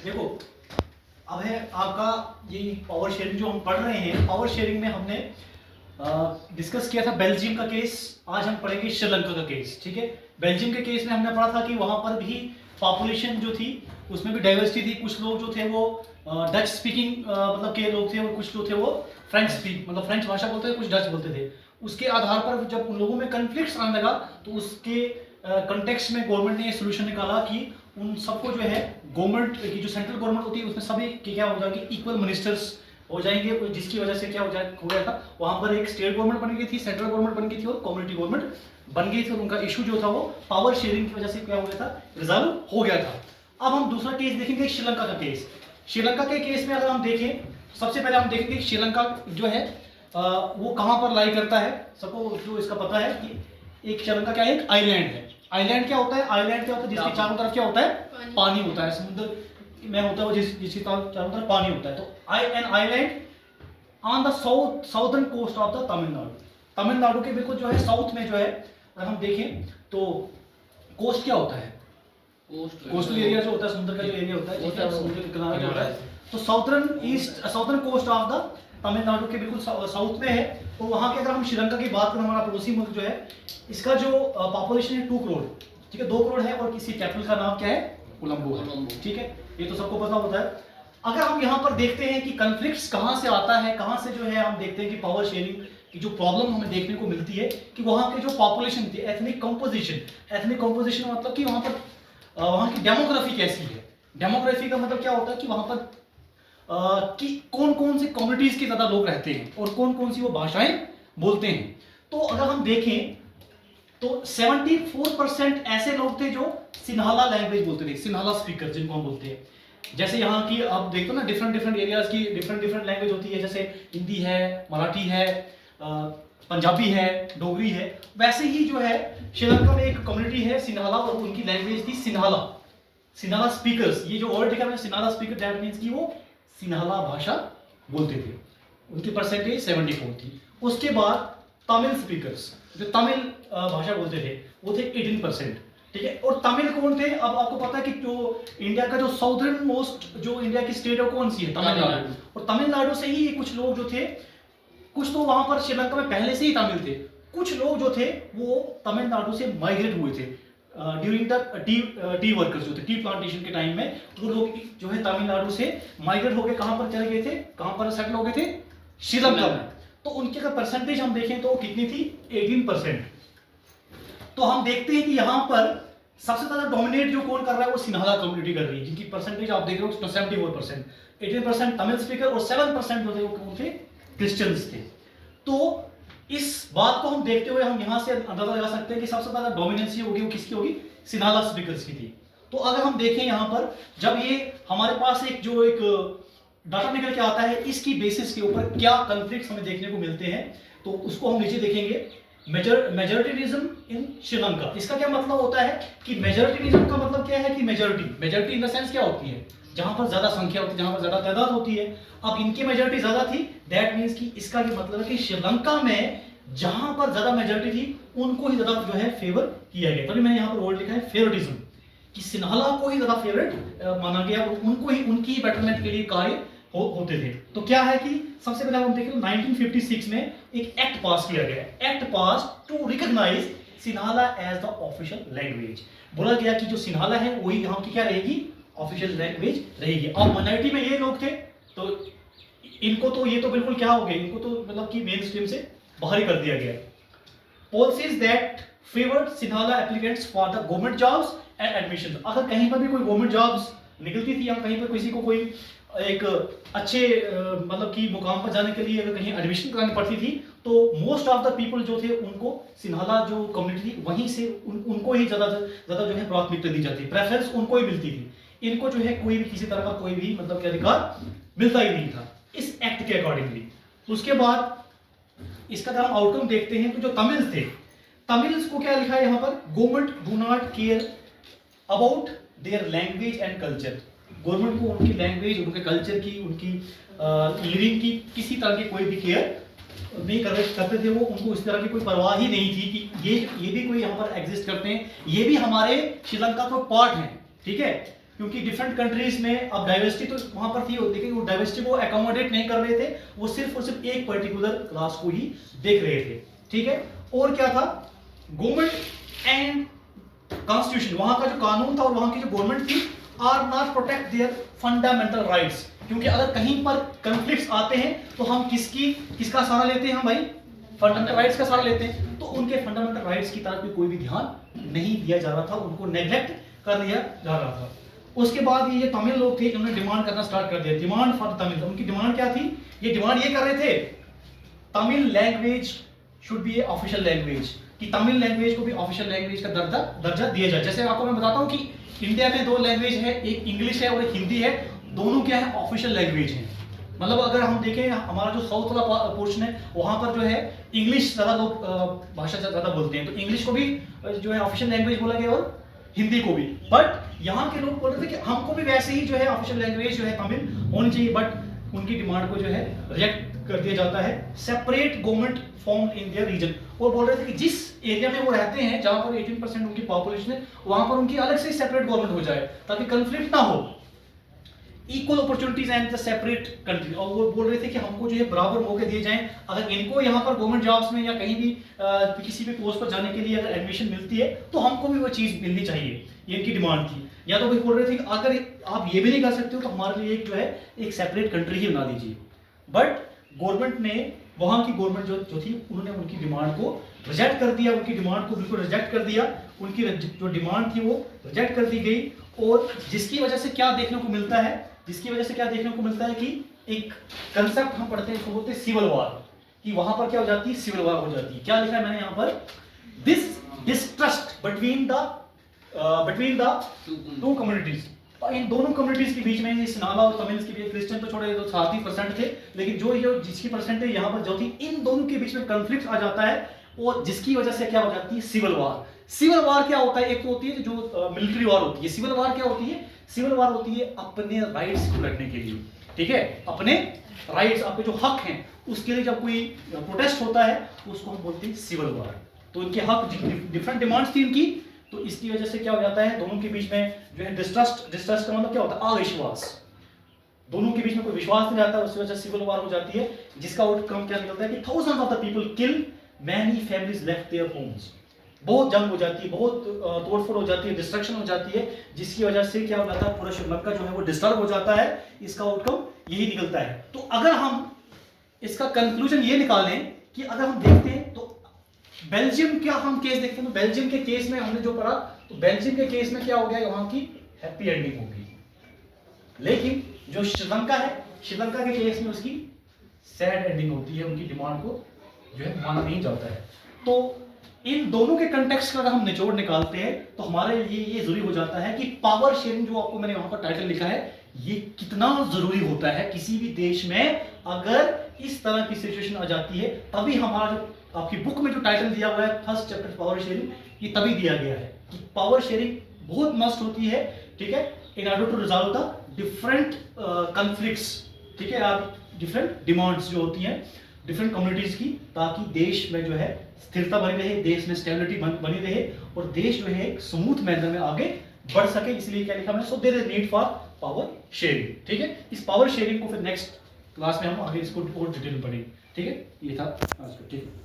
देखो, अब है आपका ये पावर शेयरिंग जो हम पढ़ रहे हैं। पावर शेयरिंग में हमने डिस्कस किया था बेल्जियम का केस, आज हम पढ़ेंगे श्रीलंका का केस। ठीक है, बेल्जियम के केस में हमने पढ़ा था कि वहां पर भी पॉपुलेशन जो थी उसमें भी डाइवर्सिटी थी। कुछ लोग जो थे वो डच स्पीकिंग मतलब के लोग थे, और कुछ लोग थे वो फ्रेंच स्पीक मतलब फ्रेंच भाषा बोलते थे, कुछ डच बोलते थे। उसके आधार पर जब उन लोगों में कन्फ्लिक्ट्स आने लगा तो उसके कंटेक्स्ट में गवर्नमेंट ने सोल्यूशन निकाला कि उन सबको जो है गवर्नमेंट की जो सेंट्रल गवर्नमेंट होती है उसमें सभी के क्या हो जाएंगे, इक्वल मिनिस्टर्स हो जाएंगे, जिसकी वजह से क्या हो गया था, वहां पर एक स्टेट गवर्नमेंट बन गई थी, सेंट्रल गवर्नमेंट बन गई थी और कम्युनिटी गवर्नमेंट बन गई थी। और उनका इशू जो था वो पावर शेयरिंग की वजह से क्या हो गया था, रिजॉल्व हो गया था। अब हम दूसरा केस देखेंगे, श्रीलंका का केस। श्रीलंका के केस में अगर हम देखें, सबसे पहले हम देखेंगे श्रीलंका जो है वो कहां पर लाई करता है। सबको जो इसका पता है कि एक श्रीलंका क्या है, एक आइलैंड है। आइलैंड क्या होता है, आइलैंड क्या होता है, जिसके चारों तरफ क्या होता है, पानी होता है, समुद्र में होता है जिसके चारों तरफ पानी होता है। तो an island on the southern coast of the Tamil Nadu. Tamil Nadu के बिल्कुल जो है साउथ में जो है, अगर हम देखें तो कोस्ट क्या होता है, कोस्टल एरिया जो होता है, समुद्र का जो एरिया होता है, समुद्र के किनारे जो होता है, तो southern coast of the Tamil Nadu के बिल्कुल साउथ में है। तो वहां के अगर हम श्रीलंका की बात करें, हमारा पड़ोसी मुल्क जो है, इसका जो पॉपुलेशन है 2 करोड़, ठीक है, 2 करोड़ है, और किसी कैपिटल का नाम क्या है, कोलंबो है। ठीक है, ये तो सबको पता होता है। अगर हम यहाँ पर देखते हैं कि कन्फ्लिक्ट्स कहाँ से आता है, कहाँ से जो है हम देखते हैं कि पावर शेयरिंग की जो प्रॉब्लम हमें देखने को मिलती है कि वहाँ की जो पॉपुलेशन थी, एथनिक कंपोजिशन मतलब कि वहाँ पर वहाँ की डेमोग्राफी कैसी है। डेमोग्राफी का मतलब क्या होता है कि वहाँ पर कि कौन कौन सी कम्युनिटीज के ज्यादा लोग रहते हैं और कौन कौन सी वो भाषाएं बोलते हैं। तो अगर हम देखें तो 74% ऐसे लोग थे जो सिन्हाला लैंग्वेज बोलते थे, सिन्हाला स्पीकर जिनको हम बोलते हैं। जैसे यहाँ की आप देखो ना, डिफरेंट एरियाज की डिफरेंट लैंग्वेज होती है, जैसे हिंदी है, मराठी है, पंजाबी है, डोगरी है। वैसे ही जो है श्रीलंका में एक कम्युनिटी है सिन्हाला, और उनकी लैंग्वेज थी सिन्हाला स्पीकर्स। ये जो वर्ड लिखा है सिन्हाला स्पीकर, दैट मींस कि वो सिन्हाला भाषा बोलते थे। उनकी परसेंटेज 74 थी। उसके बाद तमिल स्पीकर्स जो तमिल भाषा बोलते थे वो थे 18%। ठीक है, और तमिल कौन थे, अब आपको पता है कि जो इंडिया का जो साउदर्न मोस्ट जो इंडिया की स्टेट है कौन सी है, तमिलनाडु। और तमिलनाडु से ही कुछ लोग जो थे, कुछ तो वहां पर श्रीलंका में पहले से ही तमिल थे, कुछ लोग जो थे वो तमिलनाडु से माइग्रेट हुए थे ड्यूरिंग द टी वर्कर्स जो थे, टी प्लांटेशन के टाइम में। वो लोग जो है तमिलनाडु से माइग्रेट होकर कहां पर चले गए थे, कहां पर सेटल हो गए थे, श्रीलंका में। तो उनके का परसेंटेज हम देखें तो कितनी थी, 18%। तो हम देखते हैं कि यहाँ पर सबसे ज्यादा डोमिनेट जो कौन कर रहा है वो सिन्हाला कम्युनिटी कर रही है, जिनकी परसेंटेज आप देख रहे हो 74%। 18% तमिल स्पीकर और 7% जो थे वो कौन थे, क्रिश्चियंस थे। तो इस बात को हम देखते हुए हम यहां से अंदाजा लगा सकते हैं कि सबसे ज्यादा डोमिनेंसी होगी वो किसकी होगी, सिन्हाला स्पीकर्स की थी। तो अगर हम देखें यहां पर, जब ये हमारे पास एक डाटा निकल के आता है, इसकी बेसिस के ऊपर क्या कॉन्फ्लिक्ट्स हमें देखने को मिलते हैं, तो उसको हम नीचे देखेंगे। मेजोरिटीनिज्म इन श्रीलंका, इसका क्या मतलब होता है कि मेजोरिटीनिज्म का मतलब क्या है कि मेजोरिटी इन द सेंस क्या होती है, जहां पर ज्यादा संख्या होती है, जहां पर ज्यादा तादाद होती है। अब इनकी मेजोरिटी ज्यादा थी, दैट मींस कि इसका ये मतलब है कि श्रीलंका में जहां पर ज्यादा मेजोरिटी थी उनको ही ज्यादा जो है फेवर किया गया। तभी मैंने यहां पर वर्ड लिखा है फेवरेटिज्म, कि सिन्हाला को ही ज्यादा फेवरेट माना गया और उनको ही उनकी बेटरमेंट के लिए कार्य होते थे। तो क्या है कि सबसे पहले हम देखें 1956 में एक एक्ट पास किया गया, act pass to recognise Sinhala as the official language. बोला गया कि जो सिन्हाला है वही यहाँ की क्या रहेगी, ऑफिशियल लैंग्वेज रहेगी। अब माइनॉरिटी में ये लोग थे, तो इनको तो ये तो बिल्कुल क्या हो गए, इनको तो मतलब कि मेन स्ट्रीम से बाहर ही कर दिया गया। Policies that favoured Sinhala applicants for the government jobs and admission. अगर कहीं पर भी कोई गवर्नमेंट जॉब्स निकलती थी या कहीं पर किसी को कोई एक अच्छे मतलब कि मुकाम पर जाने के लिए अगर कहीं एडमिशन करानी पड़ती थी, तो मोस्ट ऑफ द पीपल जो थे उनको सिन्हाला जो कम्युनिटी थी वहीं से उनको ही ज्यादा जो है प्राथमिकता दी जाती, प्रेफरेंस उनको ही मिलती थी। इनको जो है कोई भी किसी तरह का कोई भी मतलब कि अधिकार मिलता ही नहीं था इस एक्ट के अकॉर्डिंगली। उसके बाद इसका अगर हम आउटकम देखते हैं तो जो तमिल थे, तमिल्स को क्या लिखा है यहाँ पर, government do not care about their language and culture. Government को उनकी लैंग्वेज, उनके कल्चर की, उनकी लिविंग की किसी तरह की कोई भी केयर नहीं करते थे। वो उनको इस तरह की कोई परवाह ही नहीं थी कि ये भी कोई यहाँ पर एग्जिस्ट करते हैं, ये भी हमारे श्रीलंका का पार्ट है। ठीक है, क्योंकि डिफरेंट कंट्रीज में अब डाइवर्सिटी तो वहां पर थी, लेकिन वो डाइवर्सिटी को अकोमोडेट नहीं कर रहे थे, वो सिर्फ और सिर्फ एक पर्टिकुलर क्लास को ही देख रहे थे, ठीक है। और क्या था, गवर्नमेंट एंड कॉन्स्टिट्यूशन, वहां का जो कानून था और वहां की जो गवर्नमेंट थी, are not protect their fundamental rights, क्योंकि अगर कहीं पर कॉन्फ्लिक्ट्स आते हैं तो हम किसका सहारा लेते हैं, हम भाई फंडामेंटल राइट्स का सहारा लेते हैं। तो उनके फंडामेंटल राइट्स की तरफ भी कोई भी ध्यान नहीं दिया जा रहा था, उनको नेग्लेक्ट कर दिया जा रहा था। उसके बाद ये तमिल लोग थे, इन्होंने डिमांड करना स्टार्ट कर दिया, डिमांड फॉर तमिल। उनकी डिमांड क्या थी, ये डिमांड ये कर रहे थे, Tamil language should be A official language, कि तमिल लैंग्वेज को भी ऑफिशियल लैंग्वेज का दर्जा दिया जाए। जैसे आपको मैं बताता हूँ कि इंडिया में दो लैंग्वेज है, एक इंग्लिश है और एक हिंदी है, दोनों क्या है, ऑफिशियल लैंग्वेज है। मतलब अगर हम देखें हमारा जो साउथ वाला पोर्शन है, वहां पर जो है इंग्लिश ज्यादा लोग भाषा ज्यादा बोलते हैं, तो इंग्लिश को भी जो है ऑफिशियल लैंग्वेज बोला गया और हिंदी को भी। बट यहाँ के लोग बोल रहे थे कि हमको भी वैसे ही जो है ऑफिशियल लैंग्वेज जो है तमिल होनी चाहिए, बट उनकी डिमांड को जो है रिजेक्ट कर दिया जाता है। Separate government form in their region, और बोल रहे थे कि जिस एरिया में वो रहते हैं, जहां पर 18% उनकी पॉपुलेशन है, वहां पर उनकी अलग से सेपरेट गवर्नमेंट हो जाए ताकि कंफ्लिक्ट ना हो, equal opportunities and the separate country. और वो बोल रहे थे कि हमको जो है बराबर मौके दिए जाएं, अगर इनको यहाँ पर गवर्नमेंट जॉब्स में या कहीं भी किसी भी पोस्ट पर जाने के लिए अगर एडमिशन मिलती है तो हमको भी वो चीज मिलनी चाहिए, ये इनकी डिमांड थी। या तो वो बोल रहे थे कि अगर आप ये भी नहीं कर सकते हो तो हमारे लिए एक जो है एक सेपरेट कंट्री ही बना दीजिए। बट गवर्नमेंट ने, वहां की गवर्नमेंट जो थी, उन्होंने उनकी डिमांड को रिजेक्ट कर दिया, उनकी डिमांड को बिल्कुल रिजेक्ट कर दिया, उनकी जो डिमांड थी वो रिजेक्ट कर दी गई। और जिसकी वजह से क्या देखने को मिलता है, कि एक कंसेप्ट हम पढ़ते हैं, इसको बोलते हैं सिविल वॉर, कि वहां पर क्या हो जाती है, सिविल वॉर हो जाती है। क्या लिखा है मैंने यहाँ पर, this distrust between the two communities, इन दोनों कम्युनिटीज के बीच में, ये सिनाला और तमिल के बीच, क्रिश्चियन तो छोड़े तो 7% थे, लेकिन जो जिसकी परसेंटेज यहाँ पर जो थी, इन दोनों के बीच में कंफ्लिक्ट आ जाता है, और जिसकी वजह से क्या हो जाती है, सिविल वॉर। सिविल वॉर क्या होता है, एक तो होती है जो मिलिट्री वॉर होती है, सिविल वॉर क्या होती है, सिविल वॉर होती है अपने राइट्स को लड़ने के लिए, ठीक है, अपने राइट्स, आपके जो हक हैं उसके लिए जब कोई प्रोटेस्ट होता है उसको हम बोलते हैं सिविल वॉर। तो इनके हक, डिफरेंट डिमांड्स थी इनकी, तो इसकी वजह से क्या हो जाता है, दोनों के बीच में जो है डिस्ट्रस्ट का मतलब क्या होता है, अविश्वास, दोनों के बीच में कोई विश्वास नहीं रहता, उसकी वजह से सिविल वॉर हो जाती है, जिसका आउटकम क्या निकलता है कि thousands of the people kill, many families left their homes, बहुत जंग हो जाती है, बहुत तोड़फोड़ हो जाती है, डिस्ट्रक्शन हो जाती है, जिसकी वजह से क्या हो जाता है, पूरा श्रीलंका जो है वो डिस्टर्ब हो जाता है। इसका आउटकम यही निकलता है। तो अगर हम इसका कंक्लूजन ये निकालें कि अगर हम देखते हैं तो बेल्जियम क्या हम केस देखते हैं, तो बेल्जियम के केस में हमने जो पढ़ा, तो बेल्जियम के केस में क्या हो गया, वहां की हैप्पी एंडिंग होगी, लेकिन जो श्रीलंका है, श्रीलंका के केस में उसकी सैड एंडिंग होती है, उनकी डिमांड को जो है माना नहीं जाता है। तो इन दोनों के कंटेक्स्ट का अगर हम निचोड़ निकालते हैं तो हमारे लिए ये जरूरी हो जाता है कि पावर शेयरिंग, जो आपको मैंने वहां पर टाइटल लिखा है, ये कितना जरूरी होता है किसी भी देश में। अगर इस तरह की सिचुएशन आ जाती है, तभी हमारा जो आपकी बुक में जो टाइटल दिया हुआ है फर्स्ट चैप्टर पावर शेयरिंग, ये तभी दिया गया है कि पावर शेयरिंग बहुत मस्ट होती है, ठीक है, in order to resolve the different conflicts, ठीक है, आप डिफरेंट डिमांड्स जो होती हैं डिफरेंट कम्युनिटीज की, ताकि देश में जो है स्थिरता बनी रहे, देश में स्टेबिलिटी बनी रहे, और देश जो है एक स्मूथ मैनर में आगे बढ़ सके। इसलिए क्या लिखा मैंने, so there is need for power sharing, ठीक है। इस पावर शेयरिंग को फिर नेक्स्ट क्लास में हम आगे इसको और डिटेल में पढ़ेंगे, ठीक है। ये था आज का, ठीक है।